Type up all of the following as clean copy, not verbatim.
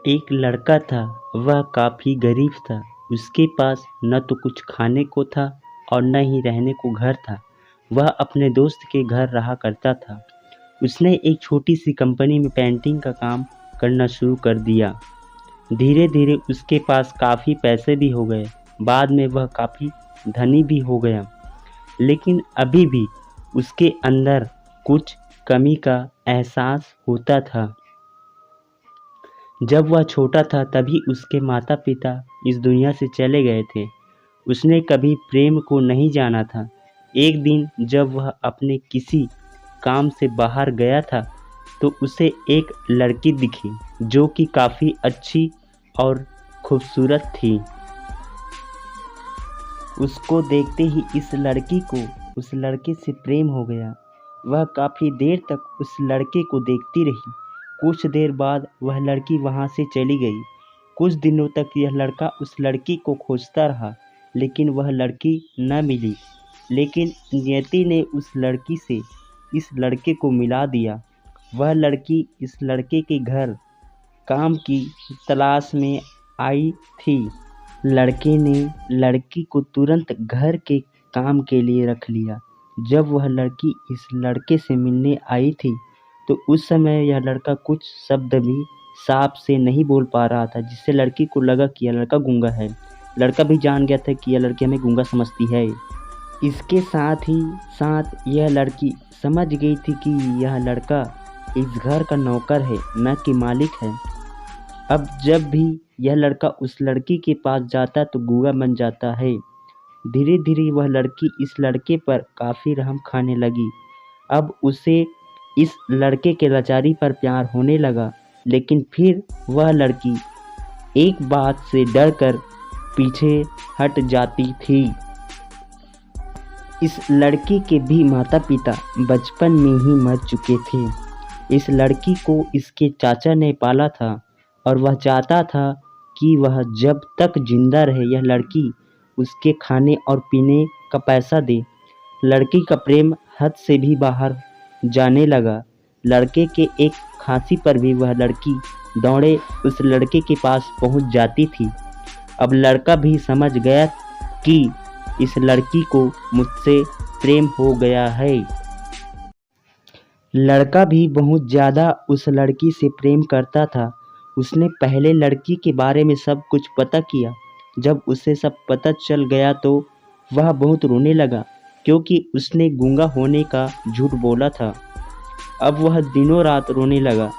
एक लड़का था। वह काफ़ी गरीब था। उसके पास न तो कुछ खाने को था और न ही रहने को घर था। वह अपने दोस्त के घर रहा करता था। उसने एक छोटी सी कंपनी में पेंटिंग का काम करना शुरू कर दिया। धीरे धीरे उसके पास काफ़ी पैसे भी हो गए। बाद में वह काफ़ी धनी भी हो गया। लेकिन अभी भी उसके अंदर कुछ कमी का एहसास होता था। जब वह छोटा था तभी उसके माता पिता इस दुनिया से चले गए थे। उसने कभी प्रेम को नहीं जाना था। एक दिन जब वह अपने किसी काम से बाहर गया था तो उसे एक लड़की दिखी जो कि काफ़ी अच्छी और खूबसूरत थी। उसको देखते ही इस लड़की को उस लड़के से प्रेम हो गया। वह काफ़ी देर तक उस लड़के को देखती रही। कुछ देर बाद वह लड़की वहाँ से चली गई। कुछ दिनों तक यह लड़का उस लड़की को खोजता रहा, लेकिन वह लड़की न मिली। लेकिन नियति ने उस लड़की से इस लड़के को मिला दिया। वह लड़की इस लड़के के घर काम की तलाश में आई थी। लड़के ने लड़की को तुरंत घर के काम के लिए रख लिया। जब वह लड़की इस लड़के से मिलने आई थी तो उस समय यह लड़का कुछ शब्द भी साफ से नहीं बोल पा रहा था, जिससे लड़की को लगा कि यह लड़का गूंगा है। लड़का भी जान गया था कि यह लड़की हमें गूंगा समझती है। इसके साथ ही साथ यह लड़की समझ गई थी कि यह लड़का इस घर का नौकर है, न कि मालिक है। अब जब भी यह लड़का उस लड़की के पास जाता तो गूंगा बन जाता है। धीरे धीरे वह लड़की इस लड़के पर काफ़ी रहम खाने लगी। अब उसे इस लड़के के लाचारी पर प्यार होने लगा। लेकिन फिर वह लड़की एक बात से डरकर पीछे हट जाती थी। इस लड़की के भी माता पिता बचपन में ही मर चुके थे। इस लड़की को इसके चाचा ने पाला था और वह चाहता था कि वह जब तक जिंदा रहे यह लड़की उसके खाने और पीने का पैसा दे। लड़की का प्रेम हद से भी बाहर जाने लगा। लड़के के एक खांसी पर भी वह लड़की दौड़े उस लड़के के पास पहुंच जाती थी। अब लड़का भी समझ गया कि इस लड़की को मुझसे प्रेम हो गया है। लड़का भी बहुत ज़्यादा उस लड़की से प्रेम करता था। उसने पहले लड़की के बारे में सब कुछ पता किया। जब उसे सब पता चल गया तो वह बहुत रोने लगा, क्योंकि उसने गूंगा होने का झूठ बोला था। अब वह दिनों रात रोने लगा।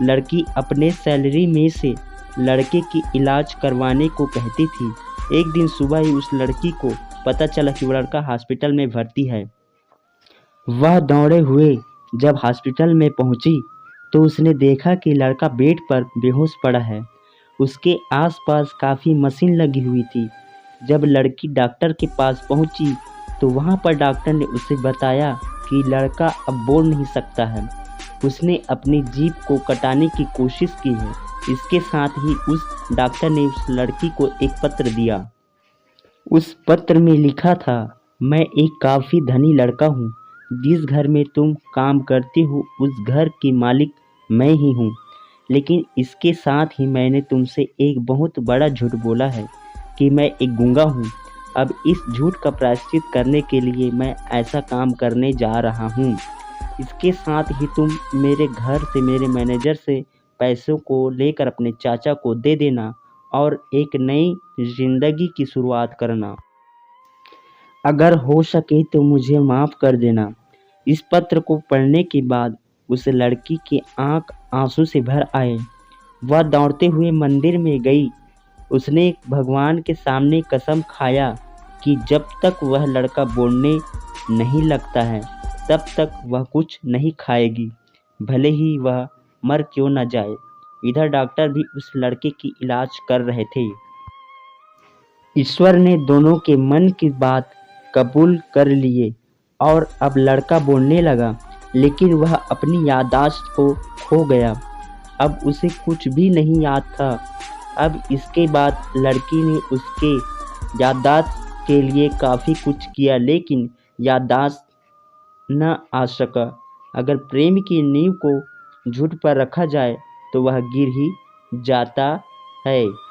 लड़की अपने सैलरी में से लड़के की इलाज करवाने को कहती थी। एक दिन सुबह ही उस लड़की को पता चला कि वह लड़का हॉस्पिटल में भर्ती है। वह दौड़े हुए जब हॉस्पिटल में पहुंची तो उसने देखा कि लड़का बेड पर बेहोश पड़ा है। उसके आसपास काफ़ी मशीन लगी हुई थी। जब लड़की डॉक्टर के पास पहुंची तो वहां पर डॉक्टर ने उसे बताया कि लड़का अब बोल नहीं सकता है। उसने अपनी जीभ को कटाने की कोशिश की है। इसके साथ ही उस डॉक्टर ने उस लड़की को एक पत्र दिया। उस पत्र में लिखा था, मैं एक काफ़ी धनी लड़का हूँ। जिस घर में तुम काम करती हो उस घर की मालिक मैं ही हूँ। लेकिन इसके साथ ही मैंने तुमसे एक बहुत बड़ा झूठ बोला है कि मैं एक गूंगा हूँ। अब इस झूठ का प्रायश्चित करने के लिए मैं ऐसा काम करने जा रहा हूँ। इसके साथ ही तुम मेरे घर से मेरे मैनेजर से पैसों को लेकर अपने चाचा को दे देना और एक नई जिंदगी की शुरुआत करना। अगर हो सके तो मुझे माफ़ कर देना। इस पत्र को पढ़ने के बाद उस लड़की की आंख आंसू से भर आए। वह दौड़ते हुए मंदिर में गई। उसने भगवान के सामने कसम खाया कि जब तक वह लड़का बोलने नहीं लगता है तब तक वह कुछ नहीं खाएगी, भले ही वह मर क्यों न जाए। इधर डॉक्टर भी उस लड़के की इलाज कर रहे थे। ईश्वर ने दोनों के मन की बात कबूल कर लिए और अब लड़का बोलने लगा, लेकिन वह अपनी याददाश्त को खो गया। अब उसे कुछ भी नहीं याद था। अब इसके बाद लड़की ने उसके याददाश्त के लिए काफ़ी कुछ किया, लेकिन याददाश्त न आ सका। अगर प्रेम की नींव को झूठ पर रखा जाए तो वह गिर ही जाता है।